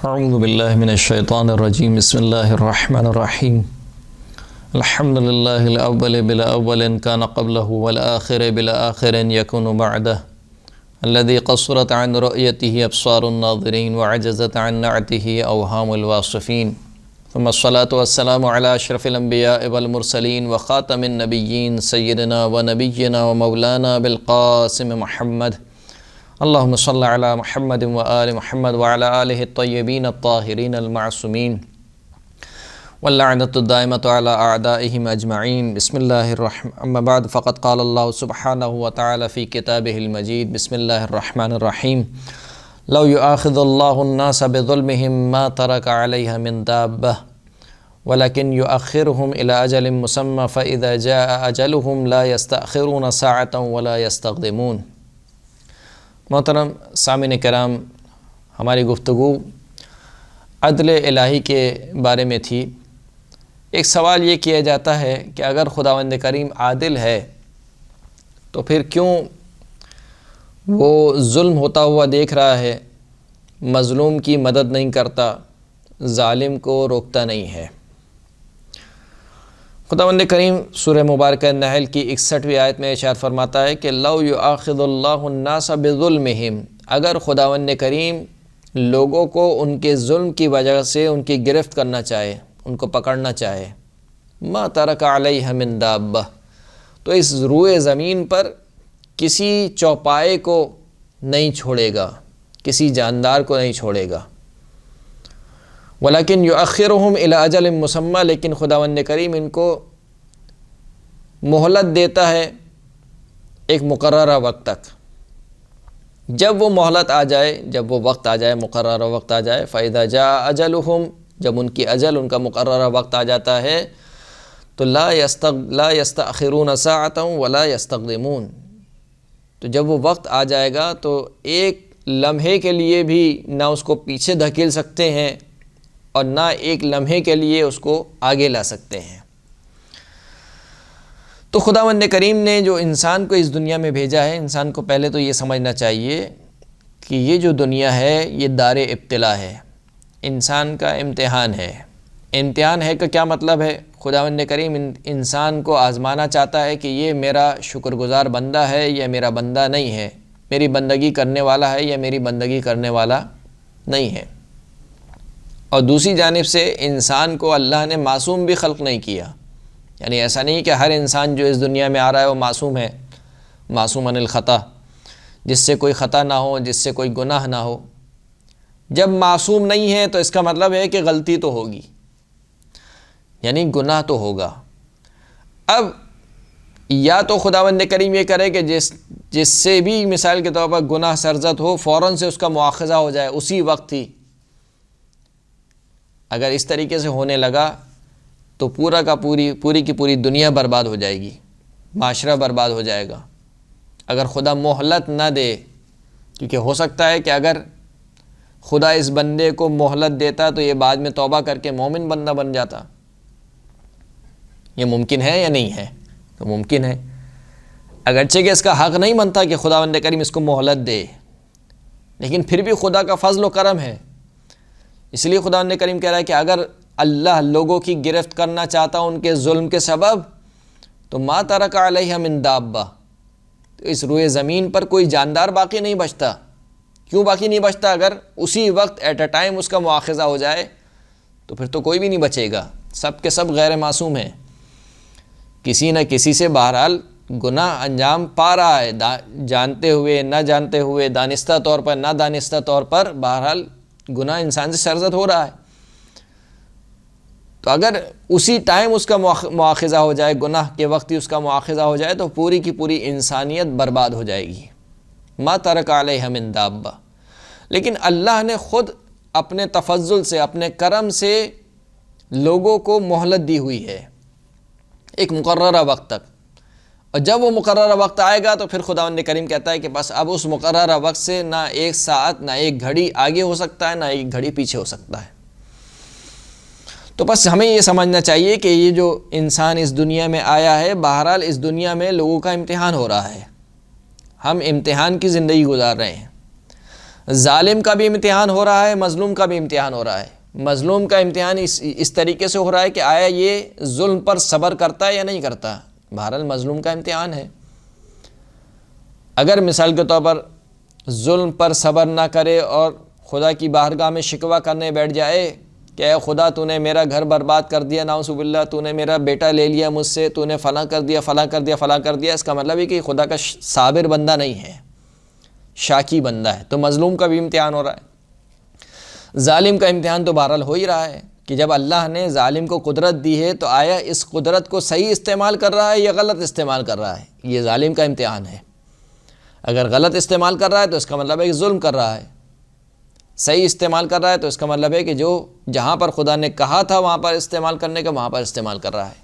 اعوذ باللہ من الشیطان الرجیم بسم اللہ الرحمن الرحیم الحمد للہ الاول بلا اول کان قبلہ والآخر بلا آخر یکون بعدہ الذي قصرت عن رؤيته ابصار الناظرین وعجزت عن نعته اوهام الواصفین ثم الصلاة والسلام على اشرف الانبیاء والمرسلین وخاتم النبیین سیدنا ونبینا ومولانا بالقاسم محمد اللہم صلی علی محمد وآل محمد وعلی آلہ الطیبین الطاہرین المعصومین واللعنۃ الدائمۃ علی اعدائہم اجمعین بسم اللہ الرحمن اما بعد فقد قال اللہ سبحانہ وتعالی فی کتابہ المجید بسم اللہ الرحمن الرحیم لو یؤاخذ اللہ الناس بظلمہم ما ترک علیہ من دابہ ولكن يؤخرهم إلى أجل مسمى فإذا جاء أجلهم لا يستأخرون ساعة ولا يستقدمون۔ محترم سامعین کرام، ہماری گفتگو عدل الہی کے بارے میں تھی۔ ایک سوال یہ کیا جاتا ہے کہ اگر خداوند کریم عادل ہے تو پھر کیوں وہ ظلم ہوتا ہوا دیکھ رہا ہے، مظلوم کی مدد نہیں کرتا، ظالم کو روکتا نہیں ہے؟ خداوند کریم سورہ مبارکہ نحل کی 61ویں آیت میں ارشاد فرماتا ہے کہ لو یؤاخذ اللہ الناس بظلمہم، اگر خداوند کریم لوگوں کو ان کے ظلم کی وجہ سے ان کی گرفت کرنا چاہے، ان کو پکڑنا چاہے، ما ترک علیہ من دابہ، تو اس روئے زمین پر کسی چوپائے کو نہیں چھوڑے گا، کسی جاندار کو نہیں چھوڑے گا۔ ولیکن یؤخرہم الی اجل مسمی، لیکن خداوند کریم ان کو مہلت دیتا ہے ایک مقررہ وقت تک۔ جب وہ مہلت آ جائے، جب وہ وقت آ جائے، مقررہ وقت آ جائے، فَإِذَا جَاءَ أَجَلُهُمْ، جب ان کی اجل، ان کا مقررہ وقت آ جاتا ہے تو لا يستأخرون ساعة ولا يستقدمون، تو جب وہ وقت آ جائے گا تو ایک لمحے کے لیے بھی نہ اس کو پیچھے دھکیل سکتے ہیں اور نہ ایک لمحے کے لیے اس کو آگے لا سکتے ہیں۔ تو خداوند کریم نے جو انسان کو اس دنیا میں بھیجا ہے، انسان کو پہلے تو یہ سمجھنا چاہیے کہ یہ جو دنیا ہے یہ دار ابتلا ہے، انسان کا امتحان ہے۔ امتحان ہے کا کیا مطلب ہے؟ خداوند کریم انسان کو آزمانا چاہتا ہے کہ یہ میرا شکر گزار بندہ ہے یا میرا بندہ نہیں ہے، میری بندگی کرنے والا ہے یا میری بندگی کرنے والا نہیں ہے۔ اور دوسری جانب سے انسان کو اللہ نے معصوم بھی خلق نہیں کیا، یعنی ایسا نہیں کہ ہر انسان جو اس دنیا میں آ رہا ہے وہ معصوم ہے، معصوم عن الخطا، جس سے کوئی خطا نہ ہو، جس سے کوئی گناہ نہ ہو۔ جب معصوم نہیں ہے تو اس کا مطلب ہے کہ غلطی تو ہوگی، یعنی گناہ تو ہوگا۔ اب یا تو خداوند کریم یہ کرے کہ جس سے بھی مثال کے طور پر گناہ سرزد ہو، فوراً سے اس کا مواخذہ ہو جائے اسی وقت ہی۔ اگر اس طریقے سے ہونے لگا تو پوری کی پوری دنیا برباد ہو جائے گی، معاشرہ برباد ہو جائے گا۔ اگر خدا مہلت نہ دے، کیونکہ ہو سکتا ہے کہ اگر خدا اس بندے کو مہلت دیتا تو یہ بعد میں توبہ کر کے مومن بندہ بن جاتا۔ یہ ممکن ہے یا نہیں ہے؟ تو ممکن ہے، اگرچہ کہ اس کا حق نہیں بنتا کہ خداوند کریم اس کو مہلت دے، لیکن پھر بھی خدا کا فضل و کرم ہے۔ اس لیے خداوند کریم کہہ رہا ہے کہ اگر اللہ لوگوں کی گرفت کرنا چاہتا ان کے ظلم کے سبب تو ما ترک علیہ من دابہ، تو اس روئے زمین پر کوئی جاندار باقی نہیں بچتا۔ کیوں باقی نہیں بچتا؟ اگر اسی وقت ایٹ اے ٹائم اس کا مواخذہ ہو جائے تو پھر تو کوئی بھی نہیں بچے گا، سب کے سب غیر معصوم ہیں، کسی نہ کسی سے بہرحال گناہ انجام پا رہا ہے، جانتے ہوئے نہ جانتے ہوئے، دانستہ طور پر نہ دانستہ طور پر، بہرحال گناہ انسان سے سرزد ہو رہا ہے۔ تو اگر اسی ٹائم اس کا مواخذہ ہو جائے، گناہ کے وقت ہی اس کا مواخذہ ہو جائے تو پوری کی پوری انسانیت برباد ہو جائے گی۔ ما ترک علیہ من دابہ، لیکن اللہ نے خود اپنے تفضل سے، اپنے کرم سے لوگوں کو مہلت دی ہوئی ہے ایک مقررہ وقت تک، اور جب وہ مقررہ وقت آئے گا تو پھر خداوند کریم کہتا ہے کہ بس اب اس مقررہ وقت سے نہ ایک ساعت، نہ ایک گھڑی آگے ہو سکتا ہے، نہ ایک گھڑی پیچھے ہو سکتا ہے۔ تو بس ہمیں یہ سمجھنا چاہیے کہ یہ جو انسان اس دنیا میں آیا ہے، بہرحال اس دنیا میں لوگوں کا امتحان ہو رہا ہے، ہم امتحان کی زندگی گزار رہے ہیں۔ ظالم کا بھی امتحان ہو رہا ہے، مظلوم کا بھی امتحان ہو رہا ہے۔ مظلوم کا امتحان اس طریقے سے ہو رہا ہے کہ آیا یہ ظلم پر صبر کرتا ہے یا نہیں کرتا۔ بہرحال مظلوم کا امتحان ہے۔ اگر مثال کے طور پر ظلم پر صبر نہ کرے اور خدا کی بارگاہ میں شکوہ کرنے بیٹھ جائے کہ اے خدا تو نے میرا گھر برباد کر دیا، نعوذ باللہ، تو نے میرا بیٹا لے لیا مجھ سے، تو نے فلاں کر دیا، فلاں کر دیا، فلاں کر دیا، اس کا مطلب ہے کہ خدا کا صابر بندہ نہیں ہے، شاکی بندہ ہے۔ تو مظلوم کا بھی امتحان ہو رہا ہے۔ ظالم کا امتحان تو بہرحال ہو ہی رہا ہے کہ جب اللہ نے ظالم کو قدرت دی ہے تو آیا اس قدرت کو صحیح استعمال کر رہا ہے یا غلط استعمال کر رہا ہے، یہ ظالم کا امتحان ہے۔ اگر غلط استعمال کر رہا ہے تو اس کا مطلب ہے کہ ظلم کر رہا ہے، صحیح استعمال کر رہا ہے تو اس کا مطلب ہے کہ جو جہاں پر خدا نے کہا تھا وہاں پر استعمال کرنے کا، وہاں پر استعمال کر رہا ہے۔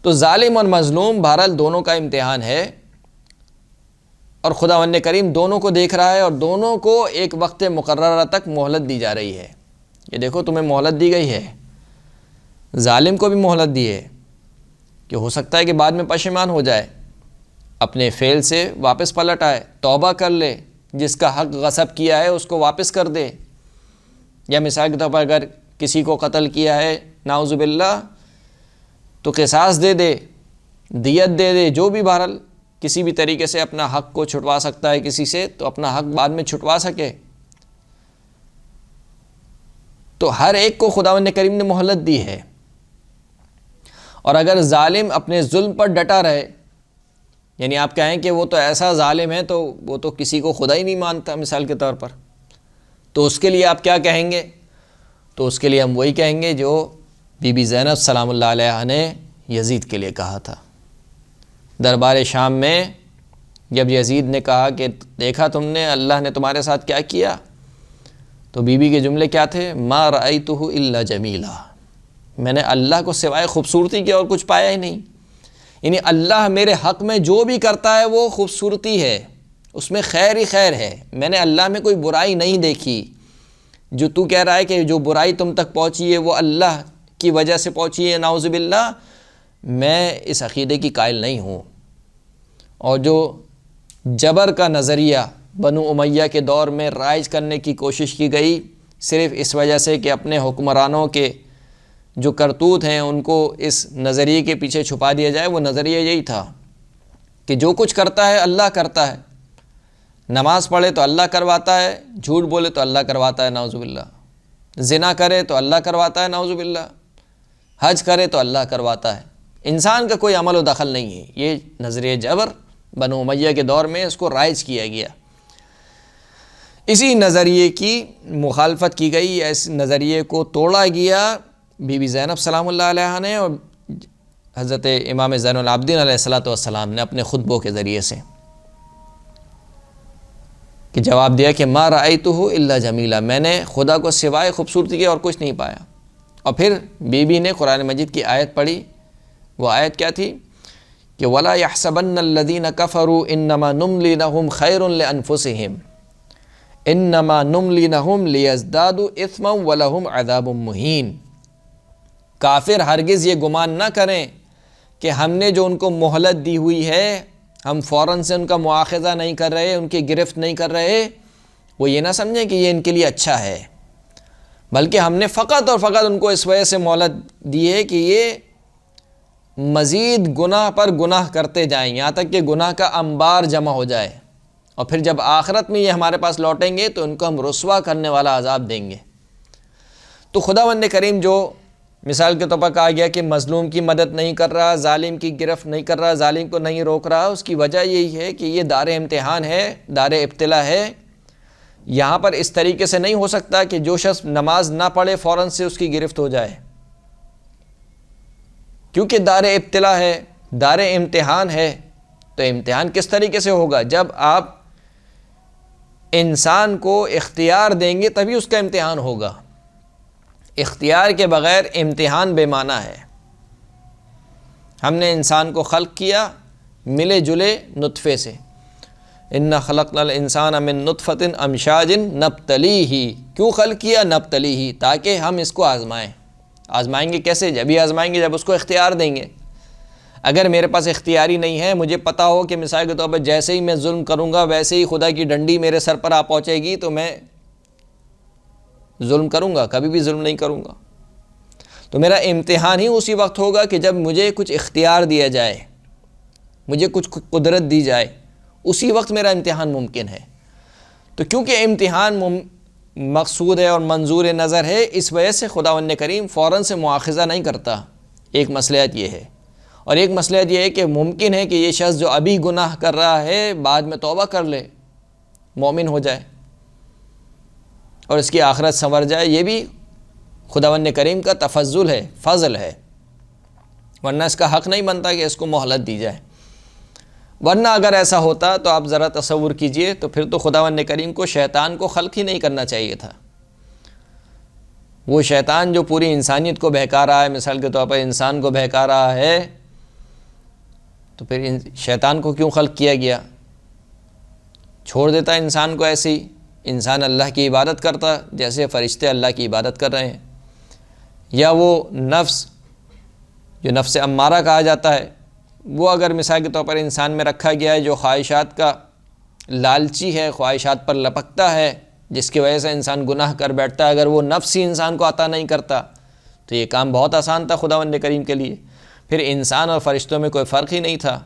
تو ظالم اور مظلوم بہرحال دونوں کا امتحان ہے، اور خداوند کریم دونوں کو دیکھ رہا ہے اور دونوں کو ایک وقت مقررہ تک مہلت دی جا رہی ہے۔ یہ دیکھو تمہیں مہلت دی گئی ہے، ظالم کو بھی مہلت دی ہے کہ ہو سکتا ہے کہ بعد میں پشیمان ہو جائے، اپنے فعل سے واپس پلٹ آئے، توبہ کر لے، جس کا حق غصب کیا ہے اس کو واپس کر دے، یا مثال کے طور پر اگر کسی کو قتل کیا ہے نعوذ باللہ تو قصاص دے دے، دیت دے دے، جو بھی بہرحال کسی بھی طریقے سے اپنا حق کو چھٹوا سکتا ہے کسی سے، تو اپنا حق بعد میں چھٹوا سکے۔ تو ہر ایک کو خداوند کریم نے مہلت دی ہے، اور اگر ظالم اپنے ظلم پر ڈٹا رہے، یعنی آپ کہیں کہ وہ تو ایسا ظالم ہے تو وہ تو کسی کو خدا ہی نہیں مانتا مثال کے طور پر، تو اس کے لیے آپ کیا کہیں گے؟ تو اس کے لیے ہم وہی کہیں گے جو بی بی زینب سلام اللہ علیہا نے یزید کے لیے کہا تھا دربار شام میں، جب یزید نے کہا کہ دیکھا تم نے اللہ نے تمہارے ساتھ کیا کیا، تو بی بی کے جملے کیا تھے؟ ما رأیتہ الا جمیلا، میں نے اللہ کو سوائے خوبصورتی کے اور کچھ پایا ہی نہیں۔ یعنی اللہ میرے حق میں جو بھی کرتا ہے وہ خوبصورتی ہے، اس میں خیر ہی خیر ہے، میں نے اللہ میں کوئی برائی نہیں دیکھی۔ جو تو کہہ رہا ہے کہ جو برائی تم تک پہنچی ہے وہ اللہ کی وجہ سے پہنچی ہے، نعوذ باللہ، میں اس عقیدے کی قائل نہیں ہوں۔ اور جو جبر کا نظریہ بنو امیہ کے دور میں رائج کرنے کی کوشش کی گئی، صرف اس وجہ سے کہ اپنے حکمرانوں کے جو کرتوت ہیں ان کو اس نظریے کے پیچھے چھپا دیا جائے، وہ نظریہ یہی تھا کہ جو کچھ کرتا ہے اللہ کرتا ہے، نماز پڑھے تو اللہ کرواتا ہے، جھوٹ بولے تو اللہ کرواتا ہے نعوذ باللہ، زنا کرے تو اللہ کرواتا ہے نعوذ باللہ، حج کرے تو اللہ کرواتا ہے، انسان کا کوئی عمل و دخل نہیں ہے۔ یہ نظریہ جبر بنو امیہ کے دور میں اس کو رائج کیا گیا، اسی نظریے کی مخالفت کی گئی، اس نظریے کو توڑا گیا بی بی زینب سلام اللہ علیہا نے اور حضرت امام زین العابدین علیہ السلام نے اپنے خطبوں کے ذریعے سے، کہ جواب دیا کہ ما رأیتہ الا جمیلا، میں نے خدا کو سوائے خوبصورتی کے اور کچھ نہیں پایا۔ اور پھر بی بی نے قرآن مجید کی آیت پڑھی، وہ آیت کیا تھی کہ وَلَا يَحْسَبَنَّ الَّذِينَ كَفَرُوا إِنَّمَا نُمْلِي لَهُمْ خَيْرٌ لِأَنفُسِهِمْ إِنَّمَا نُمْلِي لَهُمْ لِيَزْدَادُوا إِثْمًا وَلَهُمْ عَذَابٌ مُهِينٌ۔ کافر ہرگز یہ گمان نہ کریں کہ ہم نے جو ان کو مہلت دی ہوئی ہے ہم فوراً سے ان کا مواخذہ نہیں کر رہے، ان کی گرفت نہیں کر رہے، وہ یہ نہ سمجھیں کہ یہ ان کے لیے اچھا ہے، بلکہ ہم نے فقط اور فقط ان کو اس وجہ سے مہلت دی ہے کہ یہ مزید گناہ پر گناہ کرتے جائیں، یہاں تک کہ گناہ کا انبار جمع ہو جائے، اور پھر جب آخرت میں یہ ہمارے پاس لوٹیں گے تو ان کو ہم رسوا کرنے والا عذاب دیں گے۔ تو خداوند کریم جو مثال کے طور پر کہا گیا کہ مظلوم کی مدد نہیں کر رہا، ظالم کی گرفت نہیں کر رہا، ظالم کو نہیں روک رہا، اس کی وجہ یہی ہے کہ یہ دار امتحان ہے، دار ابتلا ہے۔ یہاں پر اس طریقے سے نہیں ہو سکتا کہ جو شخص نماز نہ پڑھے فوراً سے اس کی گرفت ہو جائے، کیونکہ دار ابتلا ہے، دار امتحان ہے۔ تو امتحان کس طریقے سے ہوگا؟ جب آپ انسان کو اختیار دیں گے تبھی اس کا امتحان ہوگا، اختیار کے بغیر امتحان بے معنی ہے۔ ہم نے انسان کو خلق کیا ملے جلے نطفے سے، اِنَّا خَلَقْنَا الْإِنسَانَ مِن نُطْفَةٍ أَمْشَاجٍ نَبْتَلِيهِ، کیوں خلق کیا؟ نبتلیہ، تاکہ ہم اس کو آزمائیں۔ آزمائیں گے کیسے؟ جب ہی آزمائیں گے جب اس کو اختیار دیں گے۔ اگر میرے پاس اختیاری نہیں ہے، مجھے پتہ ہو کہ مثال کے طور پر جیسے ہی میں ظلم کروں گا ویسے ہی خدا کی ڈنڈی میرے سر پر آ پہنچے گی، تو میں ظلم کروں گا؟ کبھی بھی ظلم نہیں کروں گا۔ تو میرا امتحان ہی اسی وقت ہوگا کہ جب مجھے کچھ اختیار دیا جائے، مجھے کچھ قدرت دی جائے، اسی وقت میرا امتحان ممکن ہے۔ تو کیونکہ امتحان مقصود ہے اور منظور نظر ہے، اس وجہ سے خداوند کریم فوراً سے مواخذہ نہیں کرتا۔ ایک مصلحت یہ ہے، اور ایک مصلحت یہ ہے کہ ممکن ہے کہ یہ شخص جو ابھی گناہ کر رہا ہے بعد میں توبہ کر لے، مومن ہو جائے اور اس کی آخرت سنور جائے۔ یہ بھی خداوند کریم کا تفضل ہے، فضل ہے، ورنہ اس کا حق نہیں بنتا کہ اس کو مہلت دی جائے۔ ورنہ اگر ایسا ہوتا تو آپ ذرا تصور کیجئے، تو پھر تو خداوند کریم کو شیطان کو خلق ہی نہیں کرنا چاہیے تھا۔ وہ شیطان جو پوری انسانیت کو بہکا رہا ہے، مثال کے طور پر انسان کو بہکا رہا ہے، تو پھر شیطان کو کیوں خلق کیا گیا؟ چھوڑ دیتا انسان کو ایسے ہی، انسان اللہ کی عبادت کرتا جیسے فرشتے اللہ کی عبادت کر رہے ہیں۔ یا وہ نفس جو نفس امارہ کہا جاتا ہے، وہ اگر مثال کے طور پر انسان میں رکھا گیا ہے، جو خواہشات کا لالچی ہے، خواہشات پر لپکتا ہے، جس کی وجہ سے انسان گناہ کر بیٹھتا ہے، اگر وہ نفس ہی انسان کو عطا نہیں کرتا تو یہ کام بہت آسان تھا خداوند کریم کے لیے۔ پھر انسان اور فرشتوں میں کوئی فرق ہی نہیں تھا۔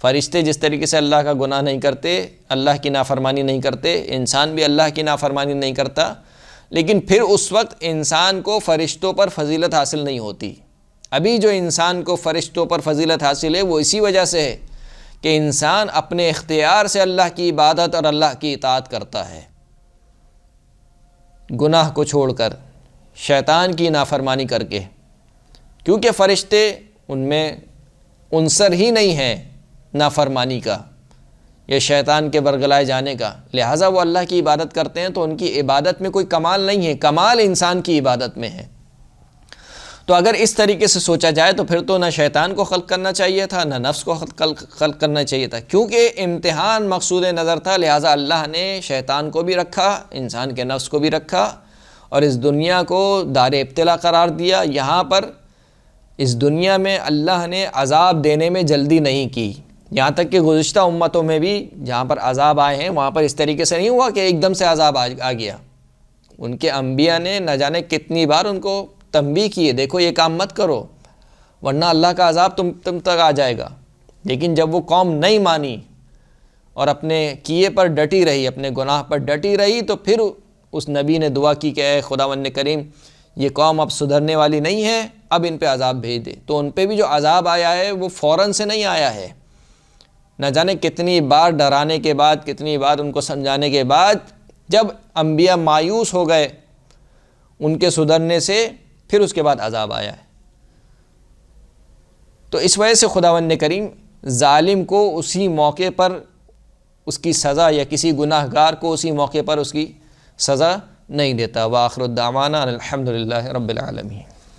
فرشتے جس طریقے سے اللہ کا گناہ نہیں کرتے، اللہ کی نافرمانی نہیں کرتے، انسان بھی اللہ کی نافرمانی نہیں کرتا، لیکن پھر اس وقت انسان کو فرشتوں پر فضیلت حاصل نہیں ہوتی۔ ابھی جو انسان کو فرشتوں پر فضیلت حاصل ہے وہ اسی وجہ سے ہے کہ انسان اپنے اختیار سے اللہ کی عبادت اور اللہ کی اطاعت کرتا ہے، گناہ کو چھوڑ کر، شیطان کی نافرمانی کر کے، کیونکہ فرشتے ان میں عنصر ہی نہیں ہے نافرمانی کا یا شیطان کے برگلائے جانے کا، لہٰذا وہ اللہ کی عبادت کرتے ہیں، تو ان کی عبادت میں کوئی کمال نہیں ہے، کمال انسان کی عبادت میں ہے۔ تو اگر اس طریقے سے سوچا جائے تو پھر تو نہ شیطان کو خلق کرنا چاہیے تھا، نہ نفس کو خلق کرنا چاہیے تھا، کیونکہ امتحان مقصود نظر تھا، لہٰذا اللہ نے شیطان کو بھی رکھا، انسان کے نفس کو بھی رکھا، اور اس دنیا کو دار ابتلا قرار دیا۔ یہاں پر اس دنیا میں اللہ نے عذاب دینے میں جلدی نہیں کی، یہاں تک کہ گزشتہ امتوں میں بھی جہاں پر عذاب آئے ہیں وہاں پر اس طریقے سے نہیں ہوا کہ ایک دم سے عذاب آ گیا۔ ان کے انبیاء نے نہ جانے کتنی بار ان کو تنبیہ کیے، دیکھو یہ کام مت کرو ورنہ اللہ کا عذاب تم تک آ جائے گا، لیکن جب وہ قوم نہیں مانی اور اپنے کیے پر ڈٹی رہی، اپنے گناہ پر ڈٹی رہی، تو پھر اس نبی نے دعا کی کہ اے خداوند کریم یہ قوم اب سدھرنے والی نہیں ہے، اب ان پہ عذاب بھیج دے۔ تو ان پہ بھی جو عذاب آیا ہے وہ فوراً سے نہیں آیا ہے، نہ جانے کتنی بار ڈرانے کے بعد، کتنی بار ان کو سمجھانے کے بعد، جب انبیاء مایوس ہو گئے ان کے سدھرنے سے، پھر اس کے بعد عذاب آیا ہے۔ تو اس وجہ سے خداوند کریم ظالم کو اسی موقع پر اس کی سزا، یا کسی گناہ گار کو اسی موقع پر اس کی سزا نہیں دیتا۔ وآخر الدعوانا الحمدللہ رب العالمین۔